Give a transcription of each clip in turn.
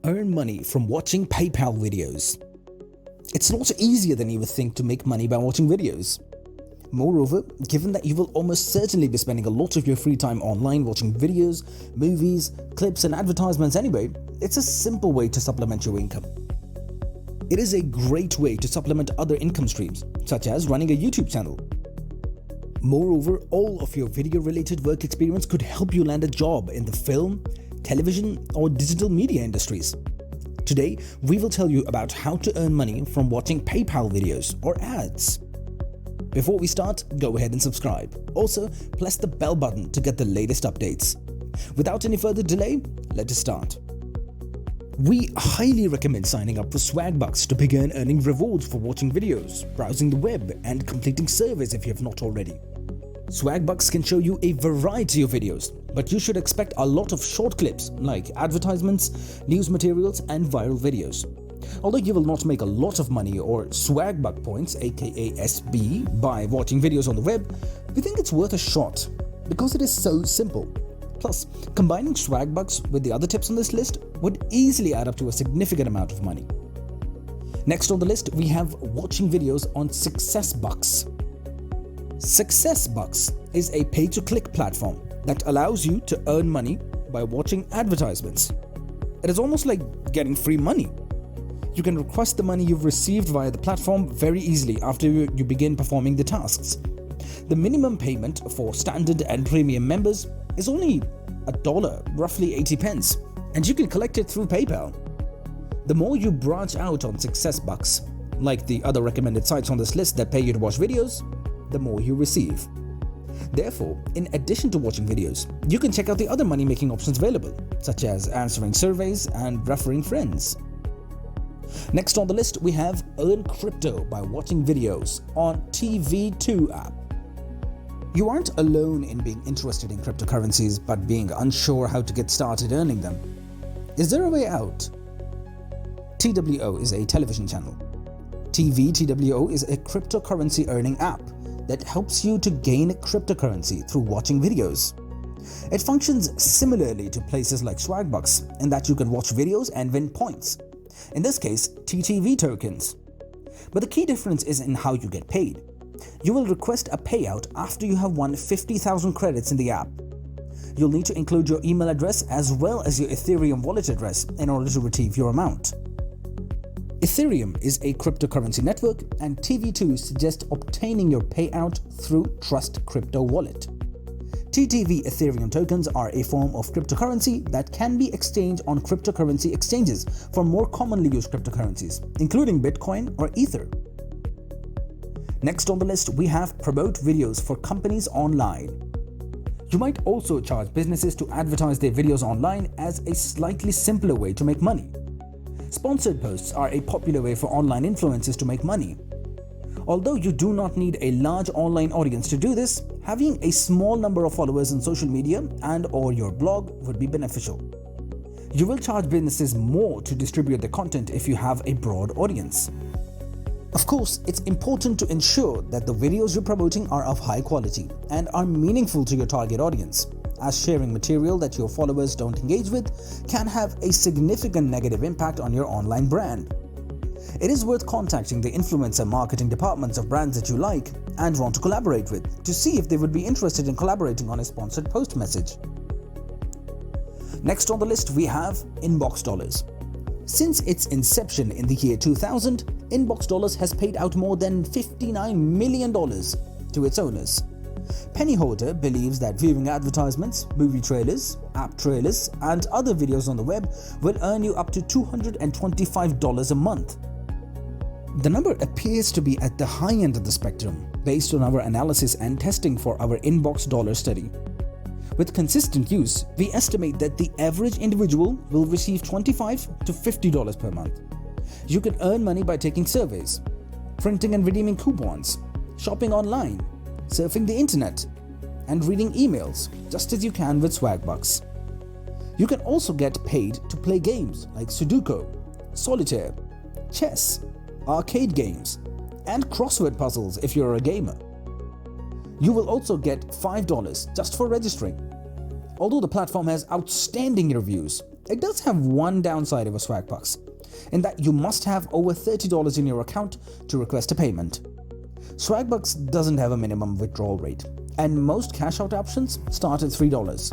Earn money from watching PayPal videos. It's a lot easier than you would think to make money by watching videos. Moreover, given that you will almost certainly be spending a lot of your free time online watching videos, movies, clips and advertisements anyway, it's a simple way to supplement your income. It is a great way to supplement other income streams, such as running a YouTube channel. Moreover, all of your video-related work experience could help you land a job in the film, television or digital media industries. Today, we will tell you about how to earn money from watching PayPal videos or ads. Before we start, go ahead and subscribe. Also, press the bell button to get the latest updates. Without any further delay, let us start. We highly recommend signing up for Swagbucks to begin earning rewards for watching videos, browsing the web, and completing surveys if you have not already. Swagbucks can show you a variety of videos, but you should expect a lot of short clips like advertisements, news materials, and viral videos. Although you will not make a lot of money or Swagbuck points aka SB by watching videos on the web, we think it's worth a shot because it is so simple. Plus, combining Swagbucks with the other tips on this list would easily add up to a significant amount of money. Next on the list, we have watching videos on SuccessBucks. SuccessBucks is a pay-to-click platform that allows you to earn money by watching advertisements. It is almost like getting free money. You can request the money you've received via the platform very easily after you begin performing the tasks. The minimum payment for standard and premium members is only $1, roughly 80 pence, and you can collect it through PayPal. The more you branch out on SuccessBucks, like the other recommended sites on this list that pay you to watch videos, the more you receive. Therefore, in addition to watching videos, you can check out the other money-making options available, such as answering surveys and referring friends. Next on the list, we have Earn Crypto by watching videos on TV2 app. You aren't alone in being interested in cryptocurrencies but being unsure how to get started earning them. Is there a way out? TWO is a television channel. TWO is a cryptocurrency earning app that helps you to gain cryptocurrency through watching videos. It functions similarly to places like Swagbucks in that you can watch videos and win points. In this case, TTV tokens. But the key difference is in how you get paid. You will request a payout after you have won 50,000 credits in the app. You'll need to include your email address as well as your Ethereum wallet address in order to retrieve your amount. Ethereum is a cryptocurrency network, and TV2 suggests obtaining your payout through Trust Crypto Wallet. TTV Ethereum tokens are a form of cryptocurrency that can be exchanged on cryptocurrency exchanges for more commonly used cryptocurrencies, including Bitcoin or Ether. Next on the list, we have promote videos for companies online. You might also charge businesses to advertise their videos online as a slightly simpler way to make money. Sponsored posts are a popular way for online influencers to make money. Although you do not need a large online audience to do this, having a small number of followers on social media and/or your blog would be beneficial. You will charge businesses more to distribute the content if you have a broad audience. Of course, it's important to ensure that the videos you're promoting are of high quality and are meaningful to your target audience, as sharing material that your followers don't engage with can have a significant negative impact on your online brand. It is worth contacting the influencer marketing departments of brands that you like and want to collaborate with to see if they would be interested in collaborating on a sponsored post message. Next on the list, we have Inbox Dollars. Since its inception in the year 2000, Inbox Dollars has paid out more than $59 million to its owners. Pennyholder believes that viewing advertisements, movie trailers, app trailers, and other videos on the web will earn you up to $225 a month. The number appears to be at the high end of the spectrum based on our analysis and testing for our Inbox Dollar study. With consistent use, we estimate that the average individual will receive $25 to $50 per month. You can earn money by taking surveys, printing and redeeming coupons, shopping online, surfing the internet, and reading emails, just as you can with Swagbucks. You can also get paid to play games like Sudoku, Solitaire, chess, arcade games, and crossword puzzles if you're a gamer. You will also get $5 just for registering. Although the platform has outstanding reviews, It does have one downside of a Swagbucks, in that you must have over $30 in your account to request a payment. Swagbucks doesn't have a minimum withdrawal rate, and most cash-out options start at $3.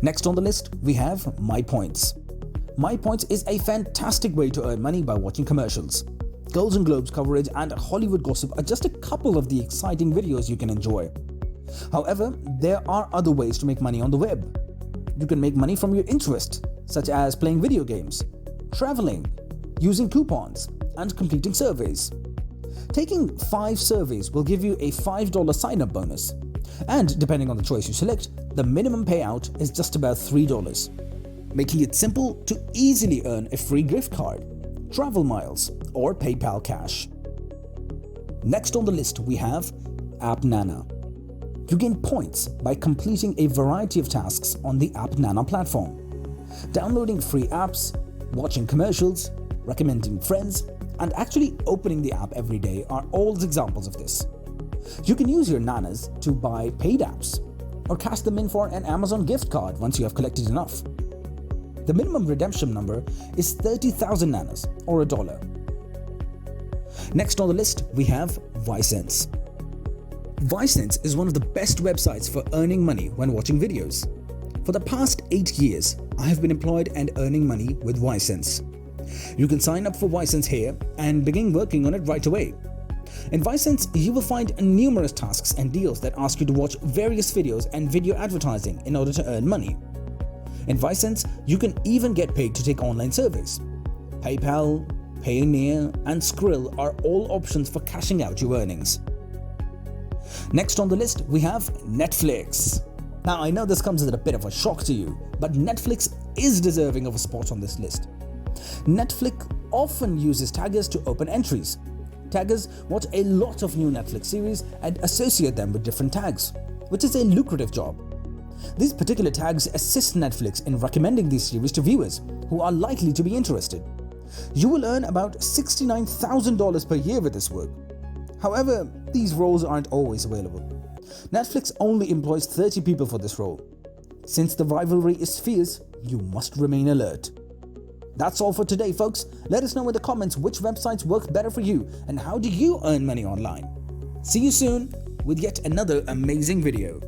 Next on the list, we have MyPoints. MyPoints is a fantastic way to earn money by watching commercials. Golden Globes coverage and Hollywood gossip are just a couple of the exciting videos you can enjoy. However, there are other ways to make money on the web. You can make money from your interests, such as playing video games, traveling, using coupons, and completing surveys. Taking 5 surveys will give you a $5 sign-up bonus, and depending on the choice you select, the minimum payout is just about $3, making it simple to easily earn a free gift card, travel miles, or PayPal cash. Next on the list, we have AppNana. You gain points by completing a variety of tasks on the AppNana platform. Downloading free apps, watching commercials, recommending friends, and actually opening the app every day are all examples of this. You can use your nanas to buy paid apps or cash them in for an Amazon gift card once you have collected enough. The minimum redemption number is 30,000 nanas or $1. Next on the list, we have Vysense. Vysense is one of the best websites for earning money when watching videos. For the past 8 years, I have been employed and earning money with Vysense. You can sign up for Vysense here and begin working on it right away. In Vysense, you will find numerous tasks and deals that ask you to watch various videos and video advertising in order to earn money. In Vysense, you can even get paid to take online surveys. PayPal, Payoneer, and Skrill are all options for cashing out your earnings. Next on the list, we have Netflix. Now, I know this comes as a bit of a shock to you, but Netflix is deserving of a spot on this list. Netflix often uses taggers to open entries. Taggers watch a lot of new Netflix series and associate them with different tags, which is a lucrative job. These particular tags assist Netflix in recommending these series to viewers who are likely to be interested. You will earn about $69,000 per year with this work. However, these roles aren't always available. Netflix only employs 30 people for this role. Since the rivalry is fierce, you must remain alert. That's all for today, folks. Let us know in the comments which websites work better for you and how do you earn money online. See you soon with yet another amazing video.